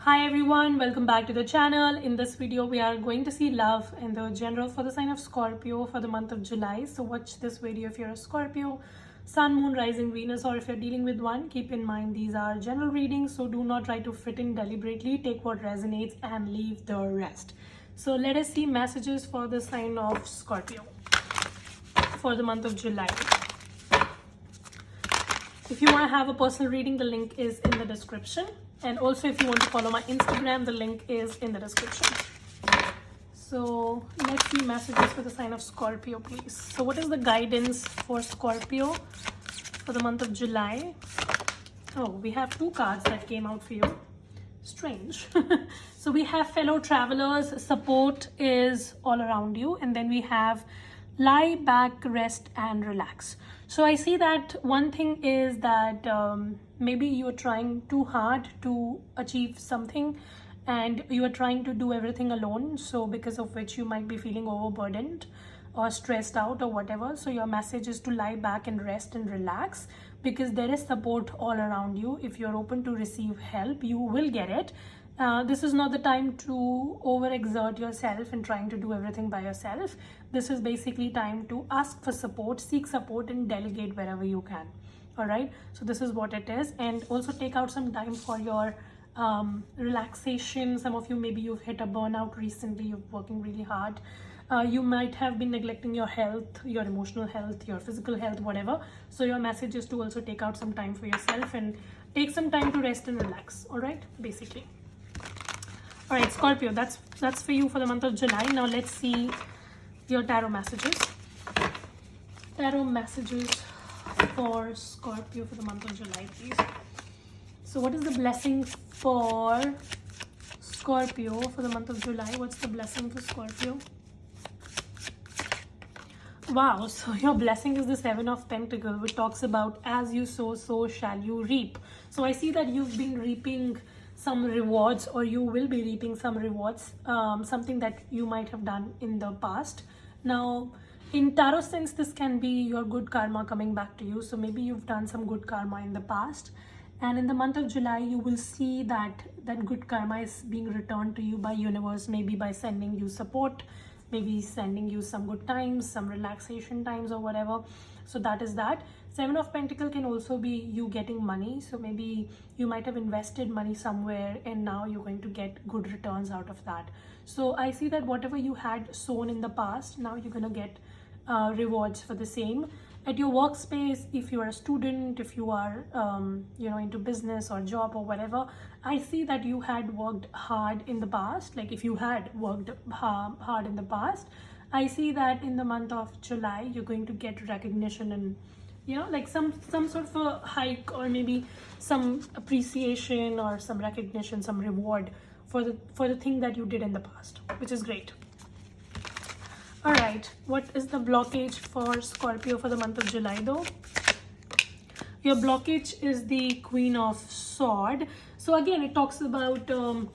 Hi everyone, welcome back to the channel. In this video we are going to see love in the general for the sign of Scorpio for the month of July. So watch this video if you're a Scorpio, Sun, Moon, Rising, Venus, or if you're dealing with one. Keep in mind these are general readings, so do not try to fit in deliberately. Take what resonates and leave the rest. So let us see messages for the sign of Scorpio for the month of July. If you want to have a personal reading, the link is in the description. And also if you want to follow my Instagram, the link is in the description. So let's see messages for the sign of Scorpio, please. So what is the guidance for Scorpio for the month of July? Oh, we have two cards that came out for you. Strange. So we have fellow travelers, support is all around you. And then we have lie back, rest and relax. So I see that one thing is that maybe you are trying too hard to achieve something and you are trying to do everything alone. So because of which you might be feeling overburdened or stressed out or whatever. So your message is to lie back and rest and relax because there is support all around you. If you're open to receive help, you will get it. This is not the time to overexert yourself and trying to do everything by yourself. This is basically time to ask for support, seek support and delegate wherever you can. All right, so this is what it is. And also take out some time for your relaxation. Some of you, maybe you've hit a burnout recently, you're working really hard. You might have been neglecting your health, your emotional health, your physical health, whatever. So your message is to also take out some time for yourself and take some time to rest and relax. All right, basically. All right, Scorpio, that's for you for the month of July. Now let's see your tarot messages. Tarot messages for Scorpio for the month of July, please. So what is the blessing for Scorpio for the month of July? What's the blessing for Scorpio? Wow, so your blessing is the Seven of Pentacles, which talks about as you sow, so shall you reap. So I see that you've been reaping some rewards, or you will be reaping some rewards, something that you might have done in the past. Now in tarot sense, this can be your good karma coming back to you. So maybe you've done some good karma in the past, and in the month of July you will see that good karma is being returned to you by universe, maybe by sending you support, maybe sending you some good times, some relaxation times or whatever. So that is that. Seven of Pentacles can also be you getting money. So maybe you might have invested money somewhere and now you're going to get good returns out of that. So I see that whatever you had sown in the past, now you're going to get rewards for the same. At your workspace, if you are a student, if you are into business or job or whatever, I see that you had worked hard in the past. Like if you had worked hard in the past, I see that in the month of July you're going to get recognition and like some sort of a hike, or maybe some appreciation or some recognition, some reward for the thing that you did in the past, which is great. All right, what is the blockage for Scorpio for the month of July though? Your blockage is the Queen of Swords. So again, it talks about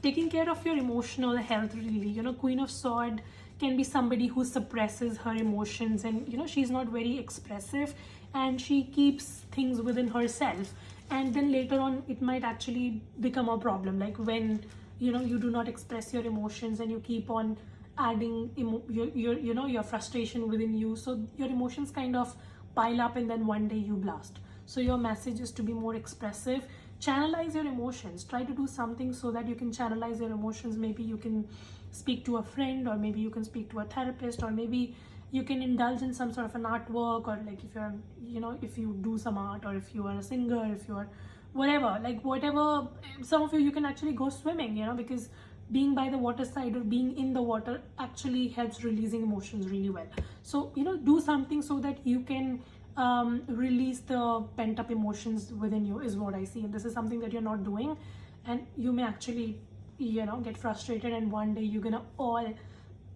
taking care of your emotional health, really. Queen of Swords can be somebody who suppresses her emotions, and she's not very expressive and she keeps things within herself, and then later on it might actually become a problem, like when you do not express your emotions and you keep on adding your frustration within you, so your emotions kind of pile up and then one day you blast. So your message is to be more expressive, channelize your emotions, try to do something so that you can channelize your emotions. Maybe you can speak to a friend, or maybe you can speak to a therapist, or maybe you can indulge in some sort of an artwork, or like if you're if you do some art, or if you are a singer, if you are whatever, some of you can actually go swimming, because being by the water side or being in the water actually helps releasing emotions really well. So do something so that you can release the pent-up emotions within you, is what I see. And this is something that you're not doing, and you may actually get frustrated, and one day you're gonna all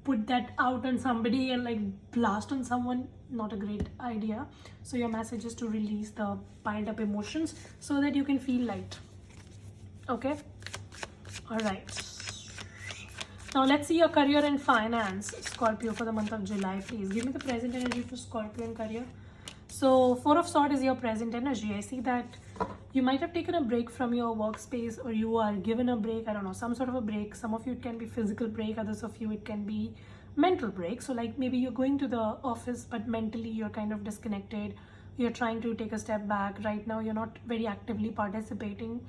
put that out on somebody and like blast on someone. Not a great idea. So your message is to release the piled up emotions so that you can feel light. Okay, all right. Now let's see your career and finance, Scorpio, for the month of July. Please give me the present energy for Scorpio and career. So Four of Swords is your present energy. I see that You might have taken a break from your workspace, or you are given a break, I don't know, some sort of a break. Some of you it can be physical break, others of you it can be mental break. So like maybe you're going to the office, but mentally you're kind of disconnected. You're trying to take a step back. Right now you're not very actively participating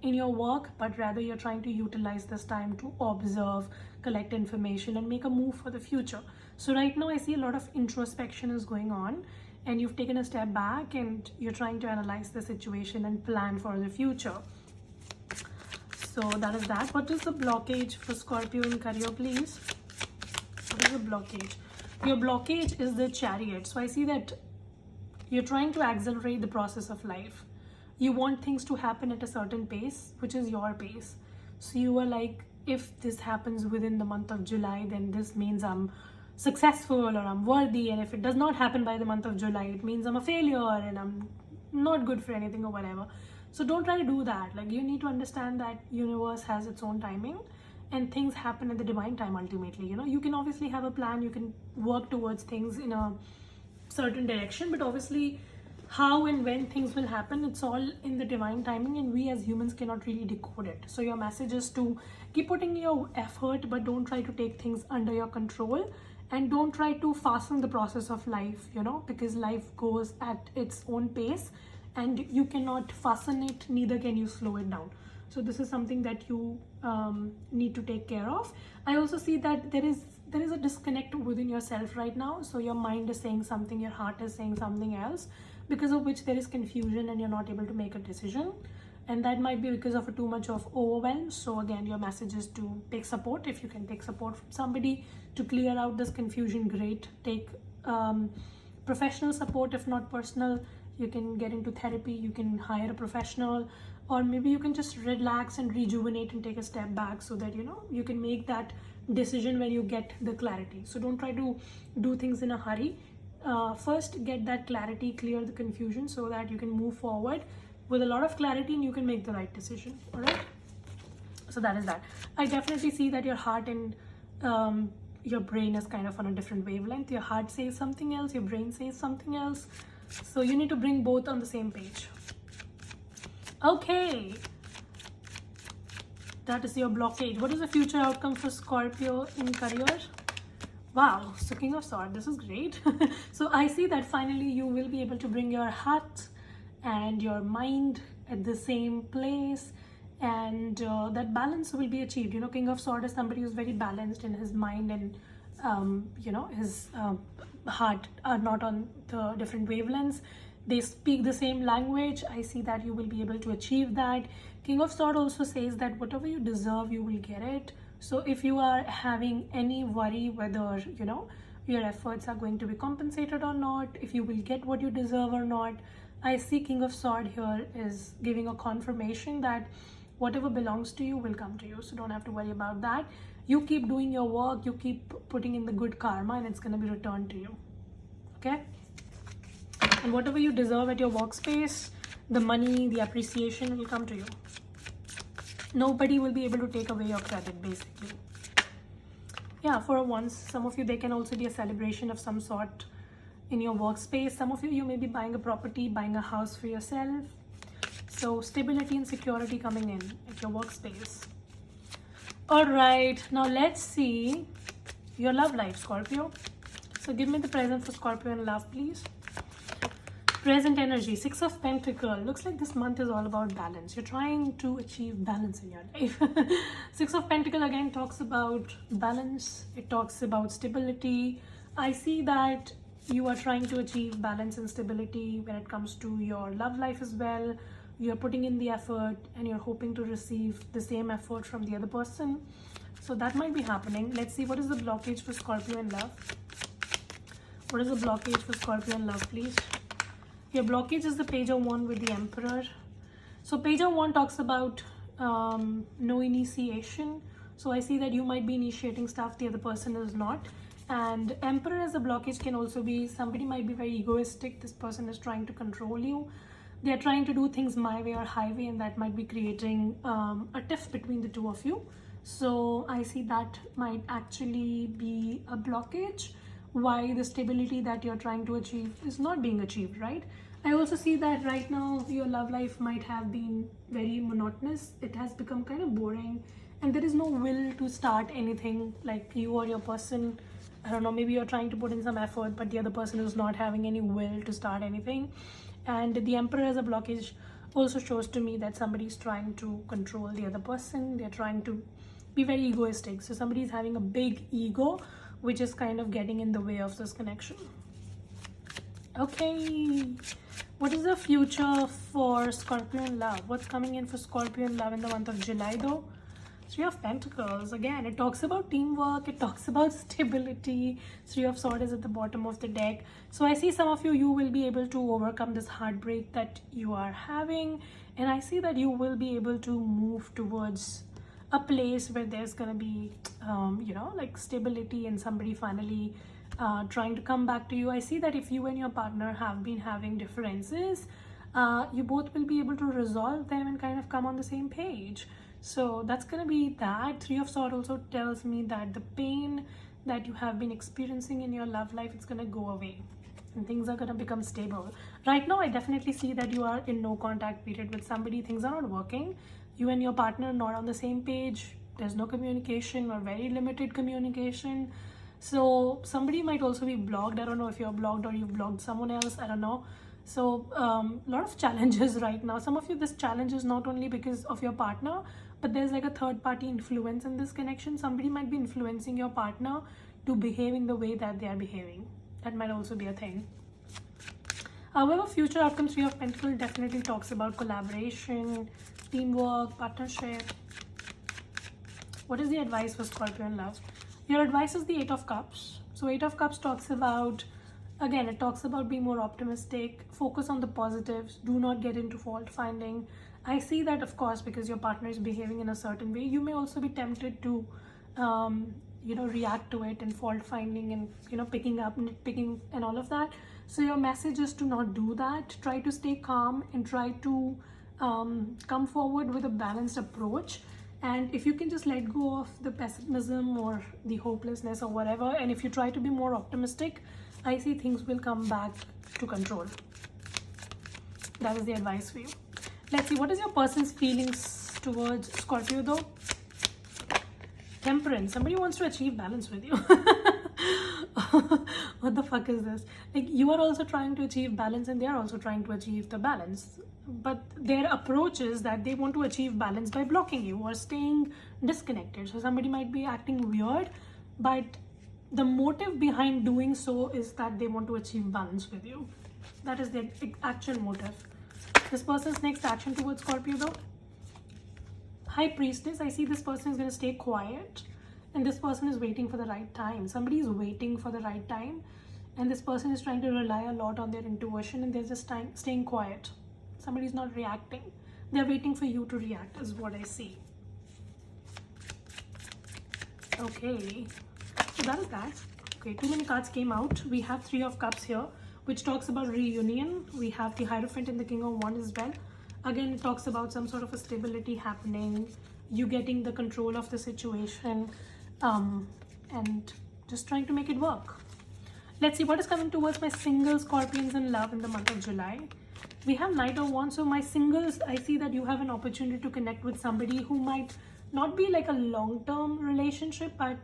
in your work, but rather you're trying to utilize this time to observe, collect information, and make a move for the future. So right now I see a lot of introspection is going on, and you've taken a step back and you're trying to analyze the situation and plan for the future. So that is that. What is the blockage for Scorpio in career, please? What is the blockage? Your blockage is the Chariot. So I see that you're trying to accelerate the process of life. You want things to happen at a certain pace, which is your pace. So you are like, if this happens within the month of July, then this means I'm successful or I'm worthy. And if it does not happen by the month of July, it means I'm a failure and I'm not good for anything or whatever. So don't try to do that. Like, you need to understand that universe has its own timing, and things happen at the divine time ultimately. You know, you can obviously have a plan, you can work towards things in a certain direction, but obviously how and when things will happen, it's all in the divine timing, and we as humans cannot really decode it. So your message is to keep putting your effort, but don't try to take things under your control, and don't try to fasten the process of life, you know, because life goes at its own pace and you cannot fasten it, neither can you slow it down. So this is something that you need to take care of. I also see that there is a disconnect within yourself right now. So your mind is saying something, your heart is saying something else, because of which there is confusion and you're not able to make a decision. And that might be because of too much of overwhelm. So again, your message is to take support. If you can take support from somebody to clear out this confusion, great. Take professional support. If not personal, you can get into therapy, you can hire a professional, or maybe you can just relax and rejuvenate and take a step back, so that, you know, you can make that decision when you get the clarity. So don't try to do things in a hurry. First get that clarity, clear the confusion, so that you can move forward with a lot of clarity and you can make the right decision. All right, so that is that. I definitely see that your heart and your brain is kind of on a different wavelength. Your heart says something else, your brain says something else, so you need to bring both on the same page. Okay, that is your blockage. What is the future outcome for Scorpio in career? Wow, so King of Swords, this is great. So I see that finally you will be able to bring your heart and your mind at the same place, and that balance will be achieved. You know, King of Swords is somebody who's very balanced in his mind, and you know, his heart are not on the different wavelengths. They speak the same language. I see that you will be able to achieve that. King of Swords also says that whatever you deserve, you will get it. So if you are having any worry whether, you know, your efforts are going to be compensated or not, if you will get what you deserve or not, I see King of Swords here is giving a confirmation that whatever belongs to you will come to you. So don't have to worry about that. You keep doing your work, you keep putting in the good karma, and it's going to be returned to you. Okay? And whatever you deserve at your workspace, the money, the appreciation will come to you. Nobody will be able to take away your credit, basically. Yeah, for once, some of you, there can also be a celebration of some sort in your workspace. Some of you, you may be buying a property, buying a house for yourself. So stability and security coming in at your workspace. All right, now let's see your love life, Scorpio. So give me the present for Scorpio in love, please. Present energy, Six of Pentacles. Looks like this month is all about balance. You're trying to achieve balance in your life. Six of Pentacles again talks about balance. It talks about stability. I see that you are trying to achieve balance and stability when it comes to your love life as well. You're putting in the effort and you're hoping to receive the same effort from the other person. So that might be happening. Let's see, what is the blockage for Scorpio in love? What is the blockage for Scorpio in love, please? Your blockage is the Page of Wands with the Emperor. So Page of Wands talks about no initiation. So I see that you might be initiating stuff, the other person is not. And Emperor as a blockage can also be somebody might be very egoistic. This person is trying to control you. They are trying to do things my way or highway, and that might be creating a tiff between the two of you. So I see that might actually be a blockage. Why the stability that you're trying to achieve is not being achieved, right? I also see that right now your love life might have been very monotonous. It has become kind of boring, and there is no will to start anything. Like you or your person, I don't know, maybe you're trying to put in some effort, but the other person is not having any will to start anything. And the Emperor as a blockage also shows to me that somebody is trying to control the other person. They're trying to be very egoistic. So somebody is having a big ego, which is kind of getting in the way of this connection. Okay, what is the future for Scorpion love? What's coming in for Scorpion love in the month of July though? Three of Pentacles, again, it talks about teamwork, it talks about stability. Three of Swords is at the bottom of the deck. So I see some of you will be able to overcome this heartbreak that you are having. And I see that you will be able to move towards a place where there's going to be, like stability and somebody finally trying to come back to you. I see that if you and your partner have been having differences, you both will be able to resolve them and kind of come on the same page. So that's going to be that. Three of Swords also tells me that the pain that you have been experiencing in your love life, it's going to go away and things are going to become stable. Right now, I definitely see that you are in no contact period with somebody. Things are not working. You and your partner are not on the same page. There's no communication or very limited communication. So somebody might also be blocked. I don't know if you're blocked or you've blocked someone else. I don't know. So a lot of challenges right now. Some of you, this challenge is not only because of your partner, but there's like a third party influence in this connection. Somebody might be influencing your partner to behave in the way that they are behaving. That might also be a thing. However, future outcomes, Three of Pentacles definitely talks about collaboration, teamwork, partnership. What is the advice for Scorpio in love? Your advice is the Eight of Cups. So Eight of Cups talks about, again, it talks about being more optimistic, focus on the positives, do not get into fault finding. I see that, of course, because your partner is behaving in a certain way, you may also be tempted to, react to it and fault finding and, picking up, nitpicking and all of that. So your message is to not do that. Try to stay calm and try to come forward with a balanced approach. And if you can just let go of the pessimism or the hopelessness or whatever, and if you try to be more optimistic, I see things will come back to control. That is the advice for you. Let's see, what is your person's feelings towards Scorpio though? Temperance. Somebody wants to achieve balance with you. What the fuck is this? Like, you are also trying to achieve balance and they are also trying to achieve the balance. But their approach is that they want to achieve balance by blocking you or staying disconnected. So somebody might be acting weird, but the motive behind doing so is that they want to achieve balance with you. That is their actual motive. This person's next action towards Scorpio though? High Priestess. I see this person is going to stay quiet and this person is waiting for the right time. Somebody is waiting for the right time and this person is trying to rely a lot on their intuition and they're just staying quiet. Somebody's not reacting. They're waiting for you to react is what I see. Okay. So that is that. Okay, too many cards came out. We have Three of Cups here, which talks about reunion. We have the Hierophant and the King of Wands as well. Again, it talks about some sort of a stability happening, you getting the control of the situation, and just trying to make it work. Let's see what is coming towards my single Scorpions in love in the month of July. We have Knight of Wands. So my singles, I see that you have an opportunity to connect with somebody who might not be like a long-term relationship, but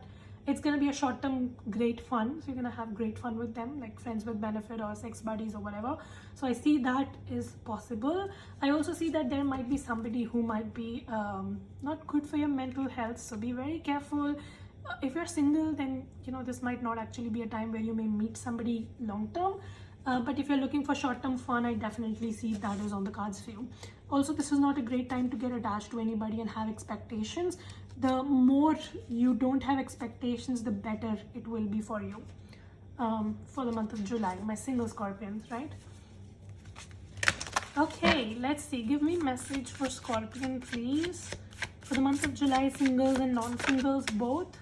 it's going to be a short-term great fun. So you're going to have great fun with them, like friends with benefit or sex buddies or whatever. So I see that is possible. I also see that there might be somebody who might be not good for your mental health. So be very careful. If you're single, then, this might not actually be a time where you may meet somebody long-term. But if you're looking for short-term fun, I definitely see that is on the cards for you. Also, this is not a great time to get attached to anybody and have expectations. The more you don't have expectations, the better it will be for you for the month of July. My single Scorpions, right? Okay, let's see. Give me message for Scorpion, please. For the month of July, singles and non-singles both.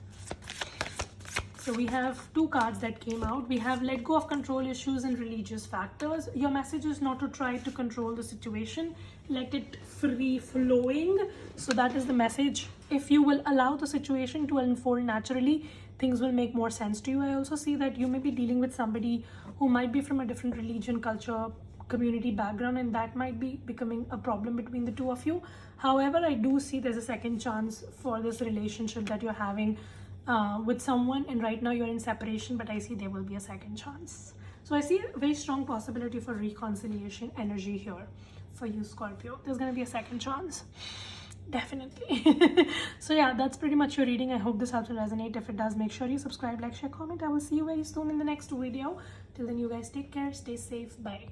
So we have two cards that came out. We have let go of control issues and religious factors. Your message is not to try to control the situation. Let it free flowing. So that is the message. If you will allow the situation to unfold naturally, things will make more sense to you. I also see that you may be dealing with somebody who might be from a different religion, culture, community background, and that might be becoming a problem between the two of you. However, I do see there's a second chance for this relationship that you're having with someone, and right now you're in separation, but I see there will be a second chance. So I see a very strong possibility for reconciliation energy here for you, Scorpio. There's going to be a second chance. Definitely. So yeah, that's pretty much your reading. I hope this helps to resonate. If it does, make sure you subscribe, like, share, comment. I will see you very soon in the next video. Till then, you guys take care, stay safe, bye.